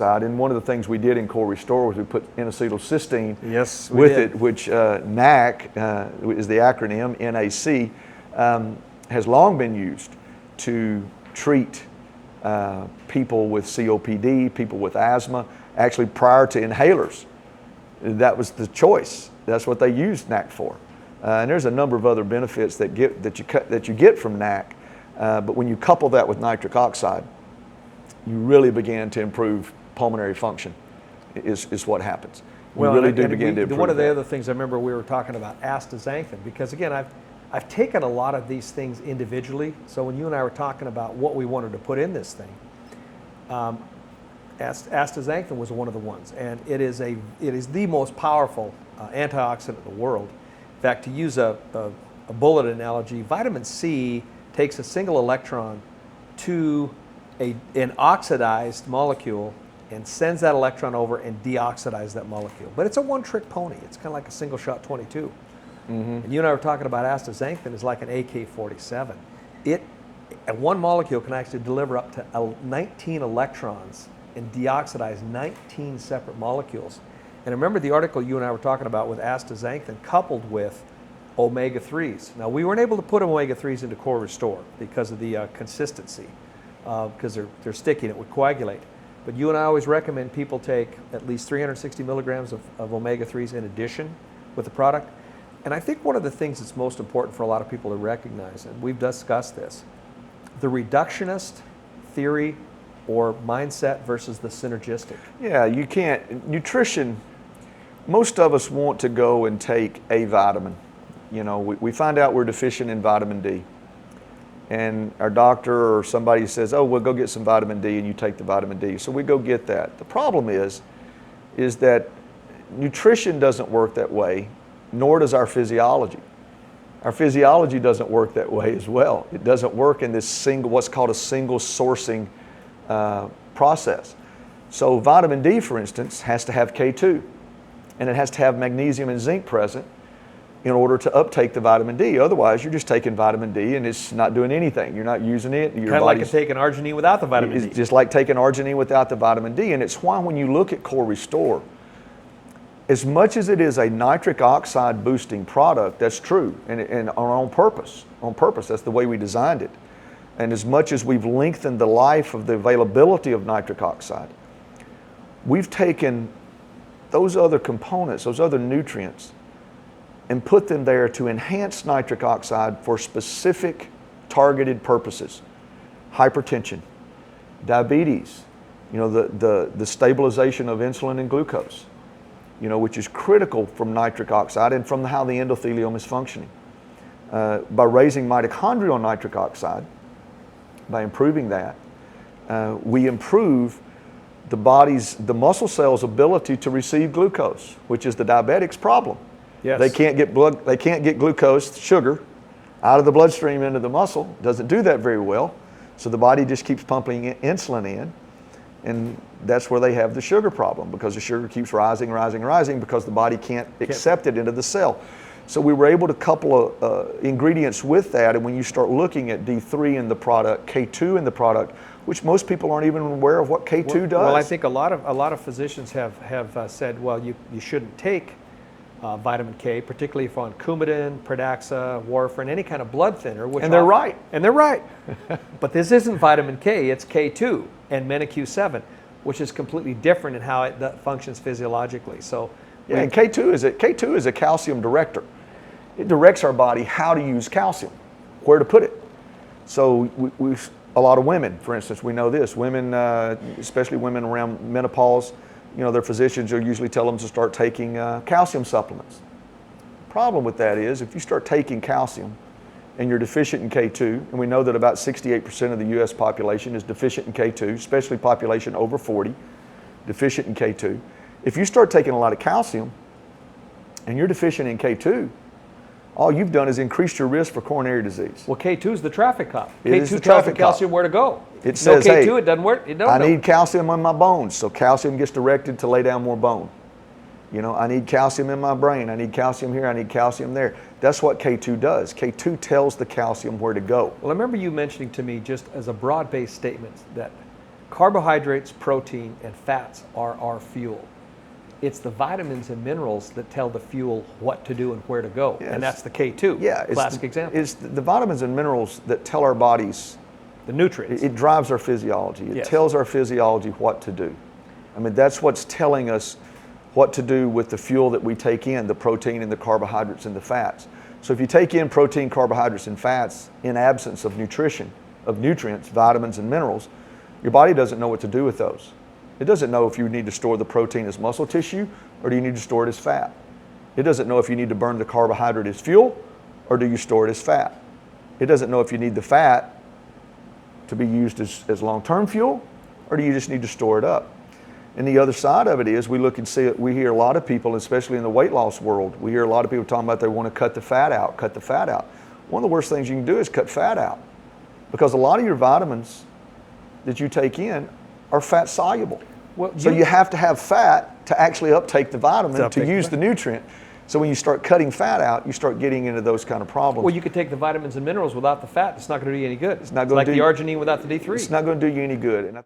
And one of the things we did in Cor-Restor was we put N-acetylcysteine we with did. it, which NAC is the acronym, NAC, has long been used to treat people with COPD, people with asthma, actually prior to inhalers. That was the choice. That's what they used NAC for. And there's a number of other benefits that you get from NAC, but when you couple that with nitric oxide, you really begin to improve pulmonary function. Is what happens. You really do begin to improve. One of the other things I remember we were talking about astaxanthin, because again I've taken a lot of these things individually. So when you and I were talking about what we wanted to put in this thing, astaxanthin was one of the ones, and it is the most powerful antioxidant in the world. In fact, to use a bullet analogy, vitamin C takes a single electron to an oxidized molecule and sends that electron over and deoxidizes that molecule. But it's a one-trick pony. It's kind of like a single-shot 22. And you and I were talking about astaxanthin is like an AK-47. One molecule can actually deliver up to 19 electrons and deoxidize 19 separate molecules. And remember the article you and I were talking about with astaxanthin coupled with omega-3s. Now, we weren't able to put omega-3s into Cor-Restor because of the consistency, because they're sticky and it would coagulate. But you and I always recommend people take at least 360 milligrams of omega-3s in addition with the product. And I think one of the things that's most important for a lot of people to recognize, and we've discussed this, the reductionist theory or mindset versus the synergistic. Yeah, you can't. Nutrition, most of us want to go and take a vitamin. You know, we find out we're deficient in vitamin D. And our doctor or somebody says, oh, we'll go get some vitamin D, and you take the vitamin D. So we go get that. The problem is that nutrition doesn't work that way, nor does our physiology. Our physiology doesn't work that way as well. It doesn't work in this what's called a single sourcing process. So vitamin D, for instance, has to have K2, and it has to have magnesium and zinc present in order to uptake the vitamin D. Otherwise, you're just taking vitamin D and it's not doing anything. You're not using it. Kind of like taking arginine without the vitamin D. It's just like taking arginine without the vitamin D. And it's why when you look at Cor-Restor, as much as it is a nitric oxide boosting product, that's true, and on purpose. On purpose, that's the way we designed it. And as much as we've lengthened the life of the availability of nitric oxide, we've taken those other components, those other nutrients, and put them there to enhance nitric oxide for specific targeted purposes. Hypertension, diabetes, the stabilization of insulin and glucose, which is critical from nitric oxide and from how the endothelium is functioning. By raising mitochondrial nitric oxide, by improving that, we improve the muscle cell's ability to receive glucose, which is the diabetic's problem. Yes. They can't get glucose, sugar, out of the bloodstream into the muscle. Doesn't do that very well. So the body just keeps pumping insulin in, and that's where they have the sugar problem, because the sugar keeps rising because the body can't accept it into the cell. So we were able to couple ingredients with that, and when you start looking at D3 in the product, K2 in the product, which most people aren't even aware of what K2 does. Well, I think a lot of physicians have said, well, you shouldn't take vitamin K, particularly if on Coumadin, Pradaxa, warfarin, any kind of blood thinner. And they're right. And they're right. But this isn't vitamin K, it's K2 and MENQ7, which is completely different in how it functions physiologically. So, yeah, and K2 is a calcium director. It directs our body how to use calcium, where to put it. So a lot of women, for instance, we know this. Women, especially women around menopause, their physicians will usually tell them to start taking calcium supplements. The problem with that is if you start taking calcium and you're deficient in K2, and we know that about 68% of the U.S. population is deficient in K2, especially population over 40, deficient in K2. If you start taking a lot of calcium and you're deficient in K2, all you've done is increased your risk for coronary disease. Well, K2 is the traffic cop. K2 tells the calcium where to go. It says, K2, hey, it doesn't work. I need calcium in my bones, so calcium gets directed to lay down more bone. I need calcium in my brain. I need calcium here. I need calcium there. That's what K2 does. K2 tells the calcium where to go. Well, I remember you mentioning to me, just as a broad-based statement, that Carbohydrates, protein, and fats are our fuel. It's the vitamins and minerals that tell the fuel what to do and where to go. Yes. And that's the K2, Yeah, classic example. It's the vitamins and minerals that tell our bodies, The nutrients. it drives our physiology. It Yes. tells our physiology what to do. I mean, that's what's telling us what to do with the fuel that we take in, the protein and the carbohydrates and the fats. So if you take in protein, carbohydrates, and fats in absence of nutrition, of nutrients, vitamins and minerals, your body doesn't know what to do with those. It doesn't know if you need to store the protein as muscle tissue or do you need to store it as fat. It doesn't know if you need to burn the carbohydrate as fuel or do you store it as fat. It doesn't know if you need the fat to be used as long-term fuel or do you just need to store it up. And the other side of it is we look and see it, we hear a lot of people, especially in the weight loss world, we hear a lot of people talking about they want to cut the fat out, cut the fat out. One of the worst things you can do is cut fat out because a lot of your vitamins that you take in are fat soluble. Well, So you have to have fat to actually uptake the vitamin to use the nutrient. So when you start cutting fat out, you start getting into those kind of problems. Well, you could take the vitamins and minerals without the fat. It's not going to do you any good. It's not going like to the arginine without the D3. It's not going to do you any good. And